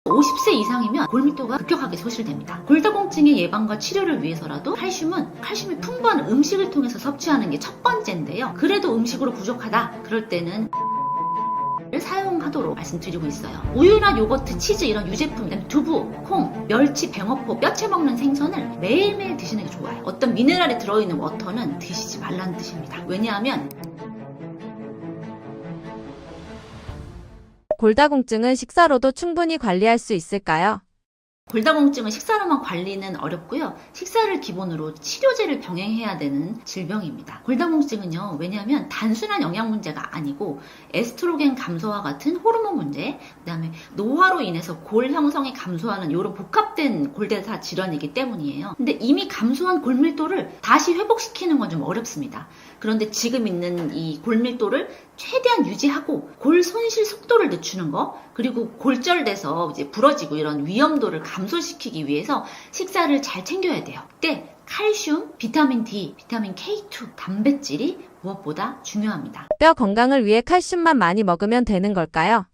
50세 이상이면 골밀도가 급격하게 소실됩니다. 골다공증의 예방과 치료를 위해서라도 칼슘이 풍부한 음식을 통해서 섭취하는 게 첫 번째인데요. 그래도 음식으로 부족하다 그럴 때는 사용하도록 말씀드리고 있어요. 우유나 요거트, 치즈 이런 유제품, 두부, 콩, 멸치, 병어포, 뼈채 먹는 생선을 매일매일 드시는 게 좋아요. 어떤 미네랄이 들어있는 워터는 드시지 말라는 뜻입니다. 왜냐하면 골다공증은 식사로도 충분히 관리할 수 있을까요? 골다공증은 식사로만 관리는 어렵고요. 식사를 기본으로 치료제를 병행해야 되는 질병입니다. 골다공증은요, 왜냐하면 단순한 영양 문제가 아니고 에스트로겐 감소와 같은 호르몬 문제, 그 다음에 노화로 인해서 골 형성이 감소하는 이런 복합된 골대사 질환이기 때문이에요. 근데 이미 감소한 골밀도를 다시 회복시키는 건 좀 어렵습니다. 그런데 지금 있는 이 골밀도를 최대한 유지하고 골 손실 속도를 늦추는 거, 그리고 골절돼서 이제 부러지고 이런 위험도를 감소시키기 위해서 식사를 잘 챙겨야 돼요. 그때 칼슘, 비타민 D, 비타민 K2, 단백질이 무엇보다 중요합니다. 뼈 건강을 위해 칼슘만 많이 먹으면 되는 걸까요?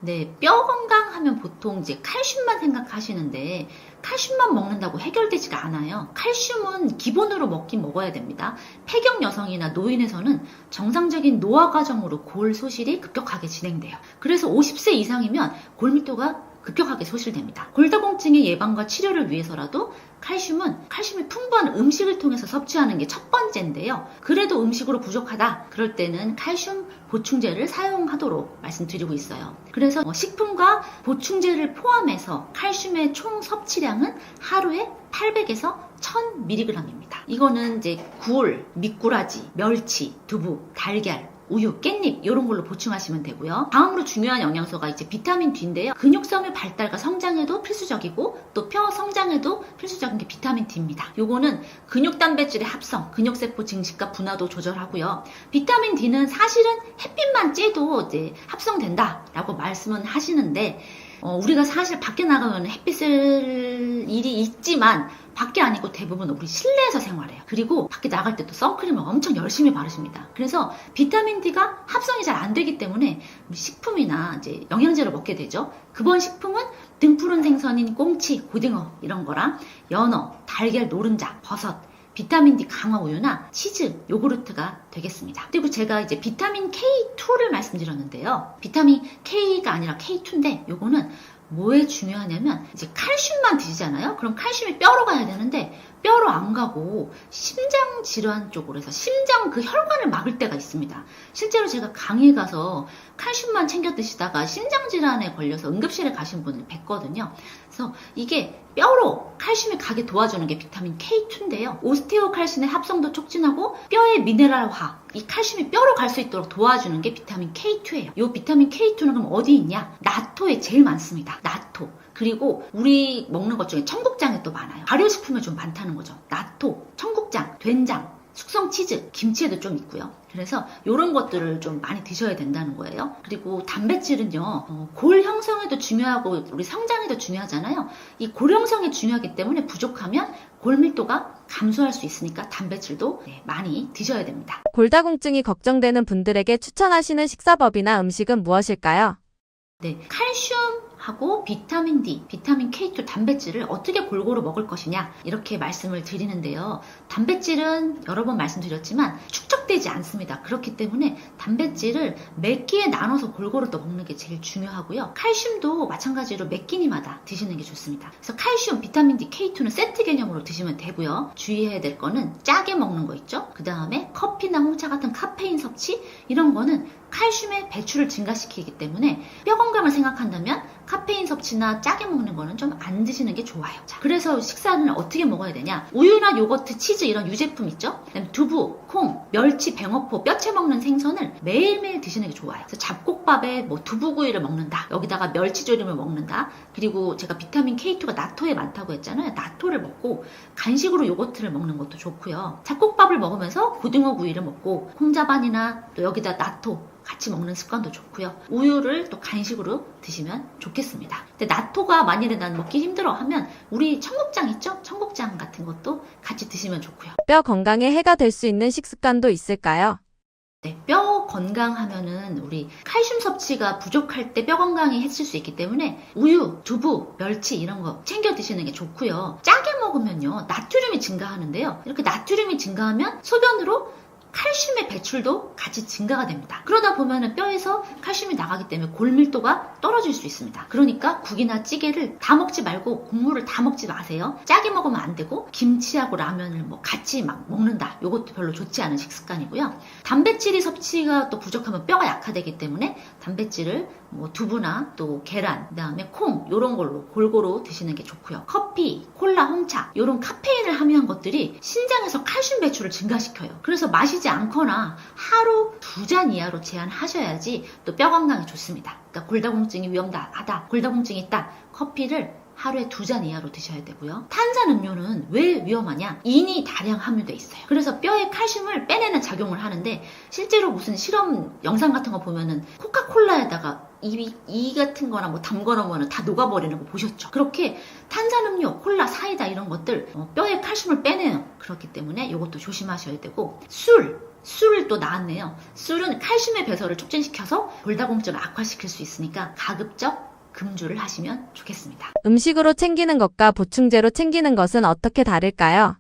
네, 뼈 건강하면 보통 이제 칼슘만 생각하시는데 칼슘만 먹는다고 해결되지가 않아요. 칼슘은 기본으로 먹긴 먹어야 됩니다. 폐경 여성이나 노인에서는 정상적인 노화 과정으로 골 소실이 급격하게 진행돼요. 그래서 50세 이상이면 골밀도가 급격하게 소실됩니다. 골다공증의 예방과 치료를 위해서라도 칼슘이 풍부한 음식을 통해서 섭취하는 게 첫 번째인데요. 그래도 음식으로 부족하다 그럴 때는 칼슘 보충제를 사용하도록 말씀드리고 있어요. 그래서 식품과 보충제를 포함해서 칼슘의 총 섭취량은 하루에 800에서 1000mg입니다. 이거는 이제 굴, 미꾸라지, 멸치, 두부, 달걀, 우유, 깻잎 이런 걸로 보충하시면 되고요. 다음으로 중요한 영양소가 이제 비타민 D인데요. 근육섬의 발달과 성장에도 필수적이고 또 뼈 성장에도 필수적인 게 비타민 D입니다. 요거는 근육 단백질의 합성, 근육세포 증식과 분화도 조절하고요. 비타민 D는 사실은 햇빛만 쬐도 이제 합성된다라고 말씀은 하시는데 우리가 사실 밖에 나가면 햇빛 쓸 일이 있지만 밖에 아니고 대부분 우리 실내에서 생활해요. 그리고 밖에 나갈 때도 선크림을 엄청 열심히 바르십니다. 그래서 비타민 D가 합성이 잘 안 되기 때문에 식품이나 이제 영양제를 먹게 되죠. 그번 식품은 등푸른 생선인 꽁치, 고등어 이런 거랑 연어, 달걀, 노른자, 버섯, 비타민 D 강화 우유나 치즈, 요구르트가 되겠습니다. 그리고 제가 이제 비타민 K2를 말씀드렸는데요. 비타민 K가 아니라 K2인데 요거는 뭐에 중요하냐면 이제 칼슘만 드시잖아요. 그럼 칼슘이 뼈로 가야 되는데 뼈로 안 가고 심장 질환 쪽으로 해서 심장 그 혈관을 막을 때가 있습니다. 실제로 제가 강의에 가서 칼슘만 챙겨 드시다가 심장 질환에 걸려서 응급실에 가신 분을 뵀거든요. 그래서 이게 뼈로 칼슘이 가게 도와주는 게 비타민 K2인데요. 오스테오칼슘의 합성도 촉진하고 뼈의 미네랄화, 이 칼슘이 뼈로 갈 수 있도록 도와주는 게 비타민 K2예요. 이 비타민 K2는 그럼 어디 있냐? 나토에 제일 많습니다. 나토. 그리고 우리 먹는 것 중에 청국장에 또 많아요. 발효식품에 좀 많다는 거죠. 나토, 청국장, 된장, 숙성 치즈, 김치에도 좀 있고요. 그래서 이런 것들을 좀 많이 드셔야 된다는 거예요. 그리고 단백질은요, 골 형성에도 중요하고 우리 성장에도 중요하잖아요. 이 골 형성이 중요하기 때문에 부족하면 골밀도가 감소할 수 있으니까 단백질도 많이 드셔야 됩니다. 골다공증이 걱정되는 분들에게 추천하시는 식사법이나 음식은 무엇일까요? 네, 칼슘하고 비타민 D, 비타민 K2 단백질을 어떻게 골고루 먹을 것이냐 이렇게 말씀을 드리는데요. 단백질은 여러 번 말씀드렸지만 축적되지 않습니다. 그렇기 때문에 단백질을 몇 끼에 나눠서 골고루 또 먹는 게 제일 중요하고요. 칼슘도 마찬가지로 몇 끼니마다 드시는 게 좋습니다. 그래서 칼슘, 비타민 D, K2는 세트 개념으로 드시면 되고요. 주의해야 될 거는 짜게 먹는 거 있죠. 그 다음에 커피나 홍차 같은 카페인 섭취 이런 거는 칼슘의 배출을 증가시키기 때문에 뼈 건강을 생각한다면 카페인 섭취나 짜게 먹는 거는 좀 안 드시는 게 좋아요. 자, 그래서 식사는 어떻게 먹어야 되냐? 우유나 요거트, 치즈 이런 유제품 있죠? 그다음에 두부, 콩, 멸치, 병어포, 뼈채 먹는 생선을 매일매일 드시는 게 좋아요. 그래서 잡곡밥에 뭐 두부구이를 먹는다. 여기다가 멸치조림을 먹는다. 그리고 제가 비타민 K2가 나토에 많다고 했잖아요. 나토를 먹고 간식으로 요거트를 먹는 것도 좋고요. 잡곡밥을 먹으면서 고등어 구이를 먹고 콩자반이나 또 여기다 나토 같이 먹는 습관도 좋고요. 우유를 또 간식으로 드시면 좋겠습니다. 근데 나토가 만일에 난 먹기 힘들어 하면 우리 청국장 있죠? 청국장 같은 것도 같이 드시면 좋고요. 뼈 건강에 해가 될 수 있는 식습관도 있을까요? 네, 뼈 건강하면은 우리 칼슘 섭취가 부족할 때 뼈 건강이 해칠 수 있기 때문에 우유, 두부, 멸치 이런 거 챙겨 드시는 게 좋고요. 짜게 먹으면요 나트륨이 증가하는데요. 이렇게 나트륨이 증가하면 소변으로 칼슘의 배출도 같이 증가가 됩니다. 그러다 보면은 뼈에서 칼슘이 나가기 때문에 골밀도가 떨어질 수 있습니다. 그러니까 국이나 찌개를 다 먹지 말고 국물을 다 먹지 마세요. 짜게 먹으면 안 되고 김치하고 라면을 뭐 같이 막 먹는다. 이것도 별로 좋지 않은 식습관이고요. 단백질이 섭취가 또 부족하면 뼈가 약화되기 때문에 단백질을 뭐 두부나 또 계란, 그다음에 콩 이런 걸로 골고루 드시는 게 좋고요. 커피, 콜라, 홍차 이런 카페인을 함유한 것들이 신장에서 칼슘 배출을 증가시켜요. 그래서 마시지 않거나 하루 2잔 이하로 제한하셔야지 또 뼈 건강에 좋습니다. 그러니까 골다공증이 위험하다, 골다공증이 있다. 커피를 하루에 2잔 이하로 드셔야 되고요. 탄산음료는 왜 위험하냐? 인이 다량 함유되어 있어요. 그래서 뼈에 칼슘을 빼내는 작용을 하는데 실제로 무슨 실험 영상 같은 거 보면은 코카콜라에다가 이 같은 거나 뭐 담궈놓으면 다 녹아버리는 거 보셨죠? 그렇게 탄산음료, 콜라, 사이다 이런 것들 뼈에 칼슘을 빼내요. 그렇기 때문에 이것도 조심하셔야 되고 술을 또 나왔네요. 술은 칼슘의 배설을 촉진시켜서 골다공증을 악화시킬 수 있으니까 가급적 금주를 하시면 좋겠습니다. 음식으로 챙기는 것과 보충제로 챙기는 것은 어떻게 다를까요?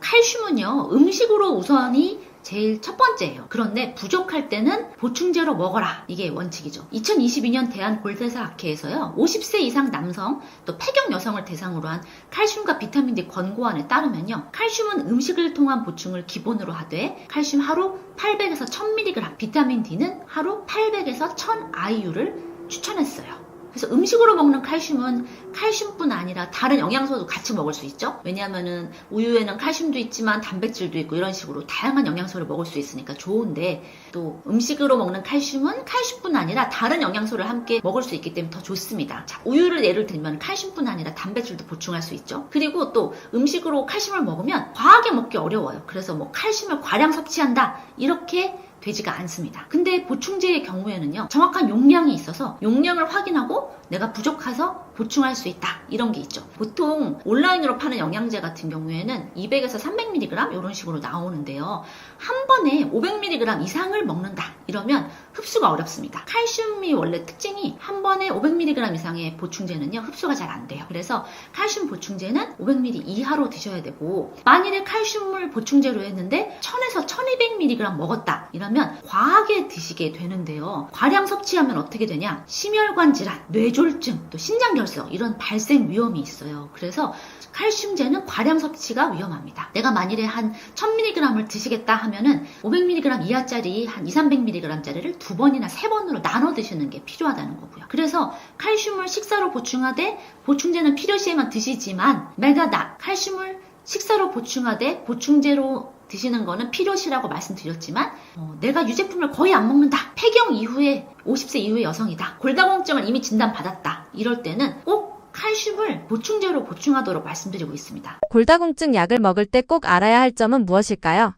칼슘은요, 음식으로 우선이 제일 첫 번째예요. 그런데 부족할 때는 보충제로 먹어라. 이게 원칙이죠. 2022년 대한골대사학회에서요. 50세 이상 남성 또 폐경 여성을 대상으로 한 칼슘과 비타민 D 권고안에 따르면요. 칼슘은 음식을 통한 보충을 기본으로 하되 칼슘 하루 800에서 1000mg, 비타민 D는 하루 800에서 1000IU를 추천했어요. 그래서 음식으로 먹는 칼슘은 칼슘뿐 아니라 다른 영양소도 같이 먹을 수 있죠. 왜냐하면은 우유에는 칼슘도 있지만 단백질도 있고 이런 식으로 다양한 영양소를 먹을 수 있으니까 좋은데 또 음식으로 먹는 칼슘은 칼슘뿐 아니라 다른 영양소를 함께 먹을 수 있기 때문에 더 좋습니다. 자, 우유를 예를 들면 칼슘뿐 아니라 단백질도 보충할 수 있죠. 그리고 또 음식으로 칼슘을 먹으면 과하게 먹기 어려워요. 그래서 뭐 칼슘을 과량 섭취한다 이렇게 되지가 않습니다. 근데 보충제의 경우에는요, 정확한 용량이 있어서 용량을 확인하고 내가 부족해서 보충할 수 있다. 이런 게 있죠. 보통 온라인으로 파는 영양제 같은 경우에는 200에서 300mg 이런 식으로 나오는데요. 한 번에 500mg 이상을 먹는다. 이러면 흡수가 어렵습니다. 칼슘이 원래 특징이 한 번에 500mg 이상의 보충제는요, 흡수가 잘 안 돼요. 그래서 칼슘 보충제는 500mg 이하로 드셔야 되고 만일에 칼슘을 보충제로 했는데 1000에서 1200mg 먹었다. 이러면 과하게 드시게 되는데요. 과량 섭취하면 어떻게 되냐? 심혈관 질환, 뇌졸중, 또 신장결석 이런 발생 위험이 있어요. 그래서 칼슘제는 과량 섭취가 위험합니다. 내가 만일에 한 1000mg을 드시겠다 하면은 500mg 이하짜리 한 200~300mg짜리를 2번이나 3번으로 나눠 드시는 게 필요하다는 거고요. 그래서 칼슘을 식사로 보충하되 보충제는 필요시에만 드시지만 칼슘을 식사로 보충하되 보충제로 드시는 거는 필요시라고 말씀드렸지만 내가 유제품을 거의 안 먹는다. 폐경 이후에 50세 이후의 여성이다. 골다공증을 이미 진단받았다. 이럴 때는 꼭 칼슘을 보충제로 보충하도록 말씀드리고 있습니다. 골다공증 약을 먹을 때 꼭 알아야 할 점은 무엇일까요?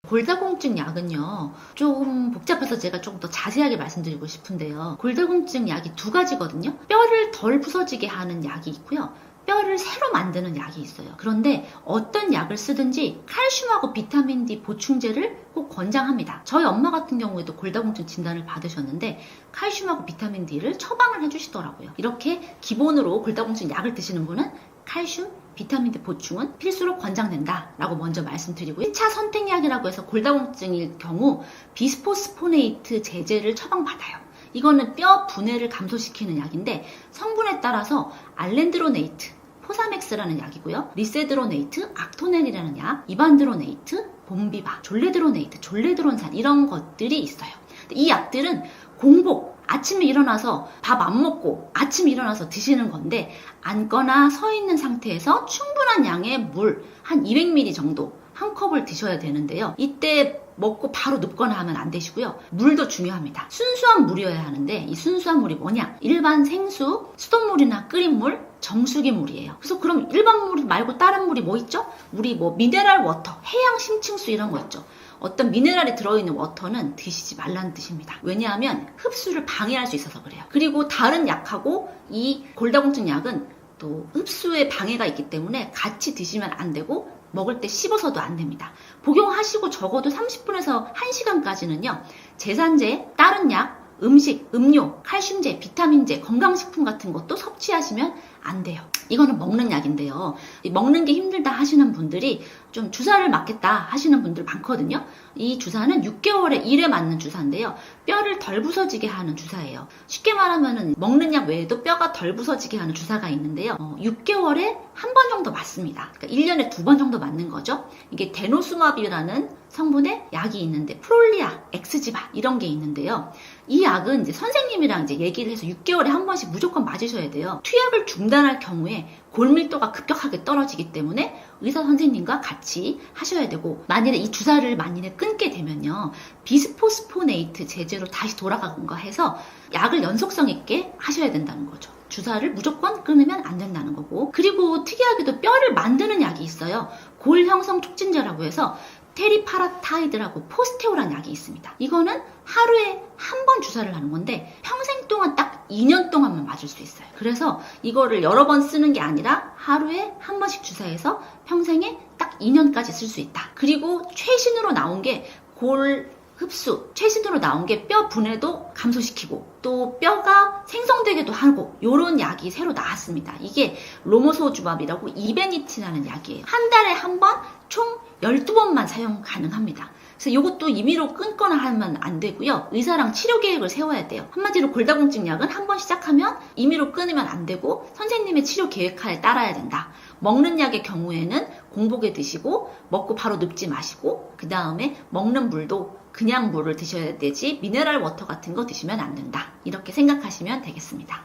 골다공증 약은요, 조금 복잡해서 제가 조금 더 자세하게 말씀드리고 싶은데요. 골다공증 약이 2가지거든요. 뼈를 덜 부서지게 하는 약이 있고요. 뼈를 새로 만드는 약이 있어요. 그런데 어떤 약을 쓰든지 칼슘하고 비타민 D 보충제를 꼭 권장합니다. 저희 엄마 같은 경우에도 골다공증 진단을 받으셨는데 칼슘하고 비타민 D를 처방을 해주시더라고요. 이렇게 기본으로 골다공증 약을 드시는 분은 칼슘, 비타민 D 보충은 필수로 권장된다라고 먼저 말씀드리고 1차 선택약이라고 해서 골다공증일 경우 비스포스포네이트 제제를 처방받아요. 이거는 뼈 분해를 감소시키는 약인데 성분에 따라서 알렌드로네이트, 포사맥스라는 약이고요. 리세드로네이트, 악토넬이라는 약, 이반드로네이트, 봄비바, 졸레드로네이트, 졸레드론산 이런 것들이 있어요. 이 약들은 공복, 아침에 일어나서 밥 안 먹고 아침에 일어나서 드시는 건데 앉거나 서 있는 상태에서 충분한 양의 물 한 200ml 정도 한 컵을 드셔야 되는데요. 이때 먹고 바로 눕거나 하면 안 되시고요. 물도 중요합니다. 순수한 물이어야 하는데 이 순수한 물이 뭐냐? 일반 생수, 수돗물이나 끓인 물, 정수기 물이에요. 그래서 그럼 일반 물 말고 다른 물이 뭐 있죠? 우리 뭐 미네랄 워터, 해양 심층수 이런 거 있죠. 어떤 미네랄이 들어있는 워터는 드시지 말라는 뜻입니다. 왜냐하면 흡수를 방해할 수 있어서 그래요. 그리고 다른 약하고 이 골다공증 약은 또 흡수에 방해가 있기 때문에 같이 드시면 안 되고 먹을 때 씹어서도 안 됩니다. 복용하시고 적어도 30분에서 1시간까지는요. 제산제, 다른 약, 음식, 음료, 칼슘제, 비타민제, 건강식품 같은 것도 섭취하시면 안 돼요. 이거는 먹는 약인데요. 먹는 게 힘들다 하시는 분들이 좀 주사를 맞겠다 하시는 분들 많거든요. 이 주사는 6개월에 1회 맞는 주사인데요. 뼈를 덜 부서지게 하는 주사예요. 쉽게 말하면 먹는 약 외에도 뼈가 덜 부서지게 하는 주사가 있는데요. 6개월에 한 번 정도 맞습니다. 그러니까 1년에 2번 정도 맞는 거죠. 이게 데노수마비라는 성분의 약이 있는데 프롤리아, 엑스지바 이런 게 있는데요. 이 약은 이제 선생님이랑 이제 얘기를 해서 6개월에 한 번씩 무조건 맞으셔야 돼요. 투약을 중단할 경우에 골밀도가 급격하게 떨어지기 때문에 의사 선생님과 같이 하셔야 되고, 만일에 이 주사를 끊게 되면요, 비스포스포네이트 제제로 다시 돌아가는가 해서 약을 연속성 있게 하셔야 된다는 거죠. 주사를 무조건 끊으면 안 된다는 거고, 그리고 특이하게도 뼈를 만드는 약이 있어요. 골 형성 촉진제라고 해서 테리파라타이드라고 포스테오라는 약이 있습니다. 이거는 하루에 한 번 주사를 하는 건데 평생 동안 딱 2년 동안만 맞을 수 있어요. 그래서 이거를 여러 번 쓰는 게 아니라 하루에 한 번씩 주사해서 평생에 딱 2년까지 쓸 수 있다. 그리고 최신으로 나온 게 골 흡수, 최신으로 나온 게 뼈 분해도 감소시키고 또 뼈가 생성되기도 하고, 요런 약이 새로 나왔습니다. 이게 로모소주밥이라고 이베니틴이라는 약이에요. 한 달에 한 번 총 12번만 사용 가능합니다. 그래서 이것도 임의로 끊거나 하면 안 되고요. 의사랑 치료 계획을 세워야 돼요. 한마디로 골다공증 약은 한 번 시작하면 임의로 끊으면 안 되고 선생님의 치료 계획하에 따라야 된다. 먹는 약의 경우에는 공복에 드시고 먹고 바로 눕지 마시고, 그 다음에 먹는 물도 그냥 물을 드셔야 되지 미네랄 워터 같은 거 드시면 안 된다. 이렇게 생각하시면 되겠습니다.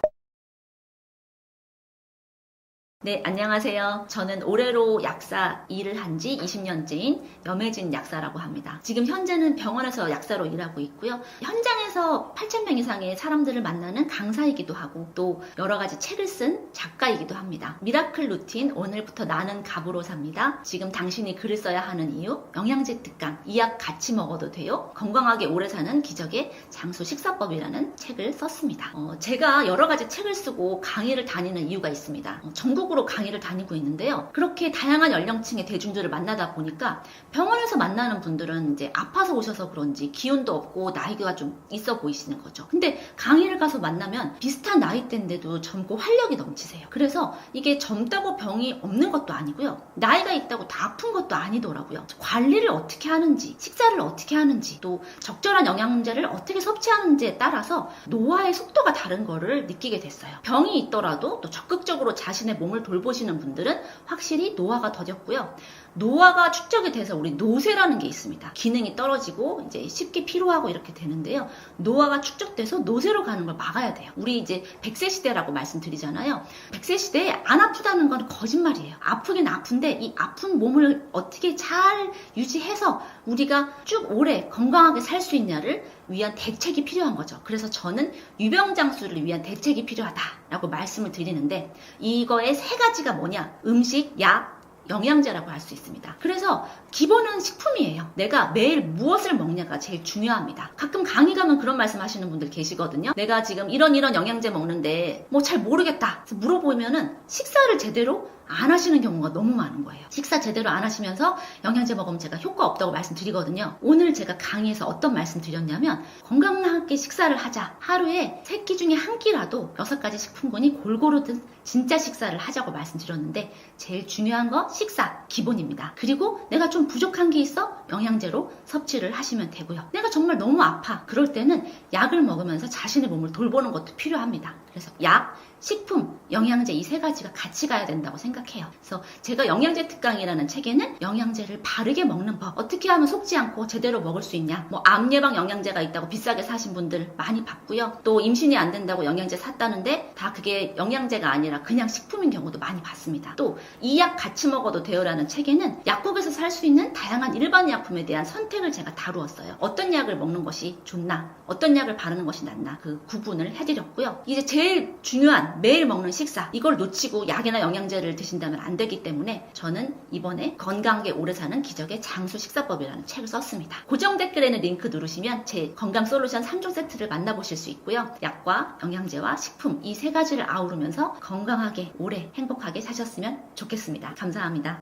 네, 안녕하세요. 저는 올해로 약사 일을 한 지 20년째인 염혜진 약사라고 합니다. 지금 현재는 병원에서 약사로 일하고 있고요. 현장에서 8,000명 이상의 사람들을 만나는 강사이기도 하고 또 여러 가지 책을 쓴 작가이기도 합니다. 미라클 루틴, 오늘부터 나는 갑으로 삽니다. 지금 당신이 글을 써야 하는 이유, 영양제 특강, 이 약 같이 먹어도 돼요. 건강하게 오래 사는 기적의 장수 식사법이라는 책을 썼습니다. 제가 여러 가지 책을 쓰고 강의를 다니는 이유가 있습니다. 전국으로 강의를 다니고 있는데요. 그렇게 다양한 연령층의 대중들을 만나다 보니까 병원에서 만나는 분들은 이제 아파서 오셔서 그런지 기운도 없고 나이가 좀 있어 보이시는 거죠. 근데 강의를 가서 만나면 비슷한 나이대인데도 젊고 활력이 넘치세요. 그래서 이게 젊다고 병이 없는 것도 아니고요. 나이가 있다고 다 아픈 것도 아니더라고요. 관리를 어떻게 하는지, 식사를 어떻게 하는지, 또 적절한 영양제를 어떻게 섭취하는지에 따라서 노화의 속도가 다른 거를 느끼게 됐어요. 병이 있더라도 또 적극적으로 자신의 몸을 돌보시는 분들은 확실히 노화가 더뎠고요. 노화가 축적이 돼서 우리 노쇠라는 게 있습니다. 기능이 떨어지고 이제 쉽게 피로하고 이렇게 되는데요. 노화가 축적돼서 노쇠로 가는 걸 막아야 돼요. 우리 이제 100세 시대라고 말씀드리잖아요. 100세 시대에 안 아프다는 건 거짓말이에요. 아프긴 아픈데 이 아픈 몸을 어떻게 잘 유지해서 우리가 쭉 오래 건강하게 살 수 있냐를 위한 대책이 필요한 거죠. 그래서 저는 유병장수를 위한 대책이 필요하다라고 말씀을 드리는데, 이거의 세 가지가 뭐냐? 음식, 약, 영양제라고 할 수 있습니다. 그래서 기본은 식품이에요. 내가 매일 무엇을 먹냐가 제일 중요합니다. 가끔 강의 가면 그런 말씀 하시는 분들 계시거든요. 내가 지금 이런 영양제 먹는데 뭐 잘 모르겠다. 그래서 물어보면은 식사를 제대로 안 하시는 경우가 너무 많은 거예요. 식사 제대로 안 하시면서 영양제 먹으면 제가 효과 없다고 말씀드리거든요. 오늘 제가 강의에서 어떤 말씀 드렸냐면, 건강하게 식사를 하자. 하루에 3끼 중에 한 끼라도 6가지 식품군이 골고루 든 진짜 식사를 하자고 말씀드렸는데, 제일 중요한 거 식사 기본입니다. 그리고 내가 좀 부족한 게 있어? 영양제로 섭취를 하시면 되고요. 내가 정말 너무 아파. 그럴 때는 약을 먹으면서 자신의 몸을 돌보는 것도 필요합니다. 그래서 약, 식품, 영양제 이 3가지가 같이 가야 된다고 생각해요. 그래서 제가 영양제 특강이라는 책에는 영양제를 바르게 먹는 법, 어떻게 하면 속지 않고 제대로 먹을 수 있냐, 뭐 암 예방 영양제가 있다고 비싸게 사신 분들 많이 봤고요. 또 임신이 안 된다고 영양제 샀다는데 다 그게 영양제가 아니라 그냥 식품인 경우도 많이 봤습니다. 또 이 약 같이 먹어도 돼요라는 책에는 약국에서 살 수 있는 다양한 일반 약품에 대한 선택을 제가 다루었어요. 어떤 약을 먹는 것이 좋나, 어떤 약을 바르는 것이 낫나, 그 구분을 해드렸고요. 이제 제일 중요한 매일 먹는 식사, 이걸 놓치고 약이나 영양제를 드신다면 안 되기 때문에 저는 이번에 건강하게 오래 사는 기적의 장수 식사법이라는 책을 썼습니다. 고정 댓글에는 링크 누르시면 제 건강 솔루션 3종 세트를 만나보실 수 있고요. 약과 영양제와 식품 이 3가지를 아우르면서 건강하게 오래 행복하게 사셨으면 좋겠습니다. 감사합니다.